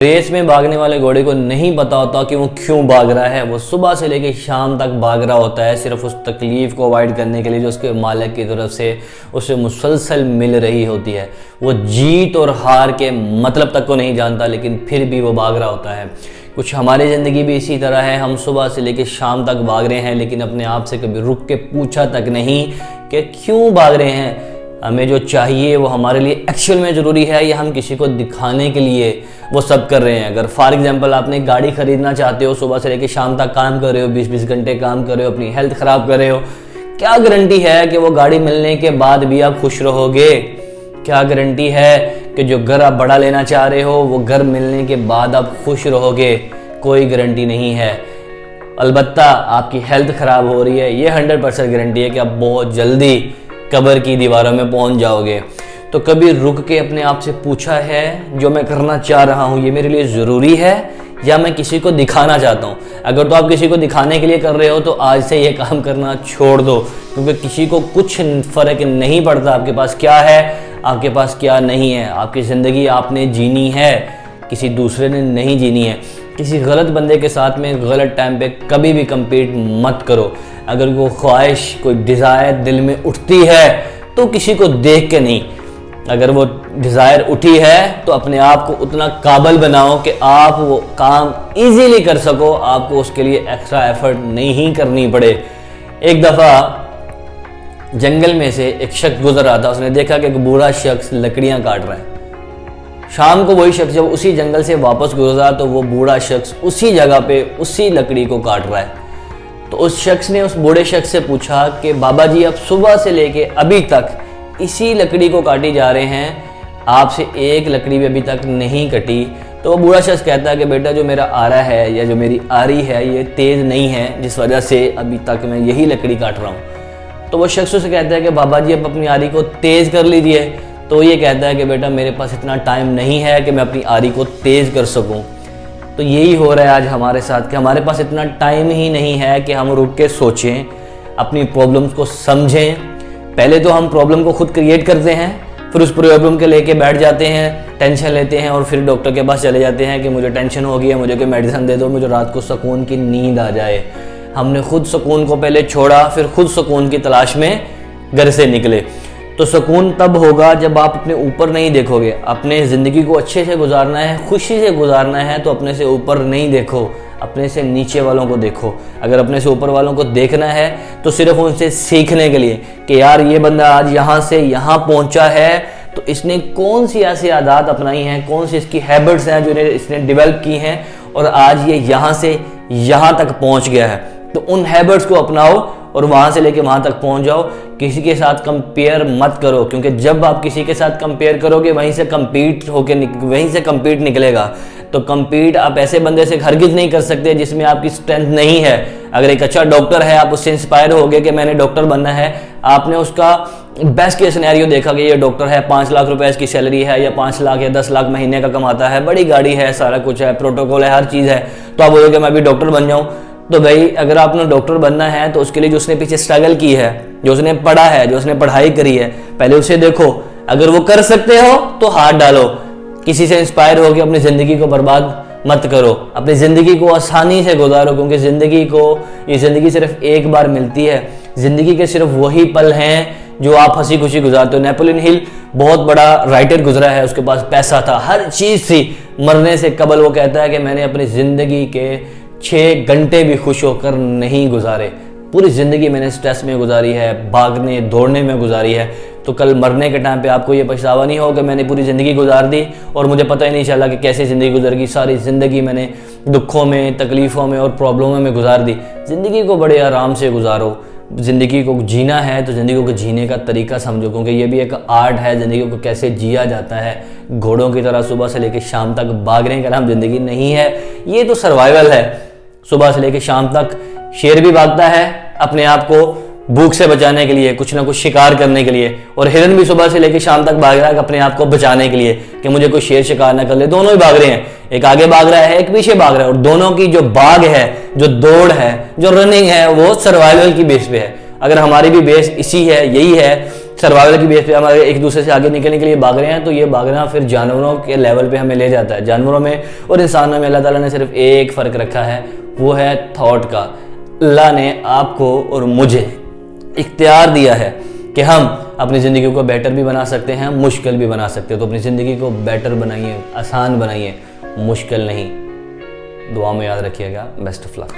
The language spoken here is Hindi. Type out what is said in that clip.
रेस में भागने वाले घोड़े को नहीं पता होता कि वो क्यों भाग रहा है। वो सुबह से लेकर शाम तक भाग रहा होता है सिर्फ उस तकलीफ को अवॉइड करने के लिए जो उसके मालिक की तरफ से उसे मुसलसल मिल रही होती है। वो जीत और हार के मतलब तक को नहीं जानता, लेकिन फिर भी वो भाग रहा होता है। कुछ हमारी ज़िंदगी भी इसी तरह है। हम सुबह से लेकर शाम तक भाग रहे हैं, लेकिन अपने आप से कभी रुक के पूछा तक नहीं कि क्यों भाग रहे हैं। हमें जो चाहिए वो हमारे लिए एक्चुअल में ज़रूरी है या हम किसी को दिखाने के लिए वो सब कर रहे हैं। अगर फॉर एग्जांपल आपने एक गाड़ी खरीदना चाहते हो, सुबह से लेकर शाम तक काम कर रहे हो, 20-20 घंटे काम कर रहे हो, अपनी हेल्थ ख़राब कर रहे हो, क्या गारंटी है कि वो गाड़ी मिलने के बाद भी आप खुश रहोगे? क्या गारंटी है कि जो घर आप बड़ा लेना चाह रहे हो वो घर मिलने के बाद आप खुश रहोगे? कोई गारंटी नहीं है। अलबत्ता आपकी हेल्थ ख़राब हो रही है, ये 100% गारंटी है कि आप बहुत जल्दी कब्र की दीवारों में पहुंच जाओगे। तो कभी रुक के अपने आप से पूछा है जो मैं करना चाह रहा हूँ ये मेरे लिए ज़रूरी है या मैं किसी को दिखाना चाहता हूँ? अगर तो आप किसी को दिखाने के लिए कर रहे हो तो आज से ये काम करना छोड़ दो, क्योंकि किसी को कुछ फ़र्क नहीं पड़ता आपके पास क्या है, आपके पास क्या नहीं है। आपकी ज़िंदगी आपने जीनी है, किसी दूसरे ने नहीं जीनी है। किसी गलत बंदे के साथ में गलत टाइम पे कभी भी compete मत करो। अगर वो ख्वाहिश, कोई डिज़ायर दिल में उठती है तो किसी को देख के नहीं, अगर वो डिज़ायर उठी है तो अपने आप को उतना काबिल बनाओ कि आप वो काम इजीली कर सको, आपको उसके लिए एक्स्ट्रा एफर्ट नहीं करनी पड़े। एक दफ़ा जंगल में से एक शख्स गुजर रहा था। उसने देखा कि एक बूढ़ा शख्स लकड़ियाँ काट रहा है। शाम को वही शख्स जब उसी जंगल से वापस गुजरा तो वो बूढ़ा शख्स उसी जगह पे उसी लकड़ी को काट रहा है। तो उस शख्स ने उस बूढ़े शख्स से पूछा कि बाबा जी, आप सुबह से लेके अभी तक इसी लकड़ी को काटी जा रहे हैं, आपसे एक लकड़ी भी अभी तक नहीं कटी। तो वो बूढ़ा शख्स कहता है कि बेटा, जो मेरा आरा है या जो मेरी आरी है ये तेज़ नहीं है, जिस वजह से अभी तक मैं यही लकड़ी काट रहा हूँ। तो वो शख्स उसे कहता है कि बाबा जी, अब अपनी आरी को तेज़ कर लीजिए। तो ये कहता है कि बेटा, मेरे पास इतना टाइम नहीं है कि मैं अपनी आरी को तेज़ कर सकूँ। तो यही हो रहा है आज हमारे साथ कि हमारे पास इतना टाइम ही नहीं है कि हम रुक के सोचें, अपनी प्रॉब्लम्स को समझें। पहले तो हम प्रॉब्लम को खुद क्रिएट करते हैं, फिर उस प्रॉब्लम के लेके बैठ जाते हैं, टेंशन लेते हैं और फिर डॉक्टर के पास चले जाते हैं कि मुझे टेंशन हो गई है, मुझे कोई मेडिसिन दे दो, मुझे रात को सुकून की नींद आ जाए। हमने खुद सुकून को पहले छोड़ा, फिर खुद सुकून की तलाश में घर से निकले। तो सुकून तब होगा जब आप अपने ऊपर नहीं देखोगे। अपने ज़िंदगी को अच्छे से गुजारना है, खुशी से गुजारना है तो अपने से ऊपर नहीं देखो, अपने से नीचे वालों को देखो। अगर अपने से ऊपर वालों को देखना है तो सिर्फ उनसे सीखने के लिए कि यार ये बंदा आज यहाँ से यहाँ पहुँचा है तो इसने कौन सी ऐसी आदत अपनाई हैं, कौन सी इसकी हैबिट्स हैं जो इसने डेवलप की हैं और आज ये यहाँ से यहाँ तक पहुँच गया है। तो उन हैबिट्स को अपनाओ और वहाँ से लेके वहाँ तक पहुँच जाओ। किसी के साथ कंपेयर मत करो, क्योंकि जब आप किसी के साथ कंपेयर करोगे वहीं से कंपीट निकलेगा। तो कंपीट आप ऐसे बंदे से हरगिज़ नहीं कर सकते जिसमें आपकी स्ट्रेंथ नहीं है। अगर एक अच्छा डॉक्टर है, आप उससे इंस्पायर हो गए कि मैंने डॉक्टर बनना है, आपने उसका बेस्ट केस सिनेरियो देखा कि ये डॉक्टर है, 5 लाख रुपए इसकी सैलरी है या 5 लाख या 10 लाख महीने का कमाता है, बड़ी गाड़ी है, सारा कुछ है, प्रोटोकॉल है, हर चीज़ है, तो आप बोलोगे मैं भी डॉक्टर बन जाऊँ। तो भाई अगर आपने डॉक्टर बनना है तो उसके लिए जो उसने पीछे स्ट्रगल की है, जो उसने पढ़ा है, जो उसने पढ़ाई करी है, पहले उसे देखो। अगर वो कर सकते हो तो हाथ डालो। किसी से इंस्पायर होकर अपनी ज़िंदगी को बर्बाद मत करो, अपनी ज़िंदगी को आसानी से गुजारो, क्योंकि ये ज़िंदगी सिर्फ एक बार मिलती है। ज़िंदगी के सिर्फ वही पल हैं जो आप हंसी खुशी गुजारते हो। नेपोलियन हिल बहुत बड़ा राइटर गुजरा है, उसके पास पैसा था, हर चीज़ थी। मरने से कबल वो कहता है कि मैंने अपनी ज़िंदगी के 6 घंटे भी खुश होकर नहीं गुजारे, पूरी ज़िंदगी मैंने स्ट्रेस में गुजारी है, भागने दौड़ने में गुजारी है। तो कल मरने के टाइम पे आपको ये पछतावा नहीं होगा मैंने पूरी ज़िंदगी गुजार दी और मुझे पता ही नहीं चला कि कैसे ज़िंदगी गुजर गई। सारी ज़िंदगी मैंने दुखों में, तकलीफ़ों में और प्रॉब्लमों में गुजार दी। ज़िंदगी को बड़े आराम से गुजारो। ज़िंदगी को जीना है तो ज़िंदगी को जीने का तरीका समझो, क्योंकि ये भी एक आर्ट है ज़िंदगी को कैसे जिया जाता है। घोड़ों की तरह सुबह से लेकर शाम तक भागने का नाम ज़िंदगी नहीं है, ये तो सर्वाइवल है। सुबह से लेकर शाम तक शेर भी भागता है अपने आप को भूख से बचाने के लिए, कुछ ना कुछ शिकार करने के लिए, और हिरन भी सुबह से लेकर शाम तक भाग रहा है अपने आप को बचाने के लिए कि मुझे कोई शेर शिकार ना कर ले। दोनों ही भाग रहे हैं, एक आगे भाग रहा है, एक पीछे भाग रहा है, और दोनों की जो भाग है, जो दौड़ है, जो रनिंग है, वो सर्वाइवल की बेस पे है। अगर हमारी भी बेस इसी है, यही है सर्वाइवल की बेस पे हम एक दूसरे से आगे निकलने के लिए भाग रहे हैं, तो ये भागना फिर जानवरों के लेवल पे हमें ले जाता है। जानवरों में और इंसानों में अल्लाह ताला ने सिर्फ एक फ़र्क रखा है, वो है थॉट का। अल्लाह ने आपको और मुझे इख्तियार दिया है कि हम अपनी ज़िंदगी को बेटर भी बना सकते हैं, मुश्किल भी बना सकते हैं। तो अपनी ज़िंदगी को बेटर बनाइए, आसान बनाइए, मुश्किल नहीं। दुआ में याद रखिएगा। Best of luck.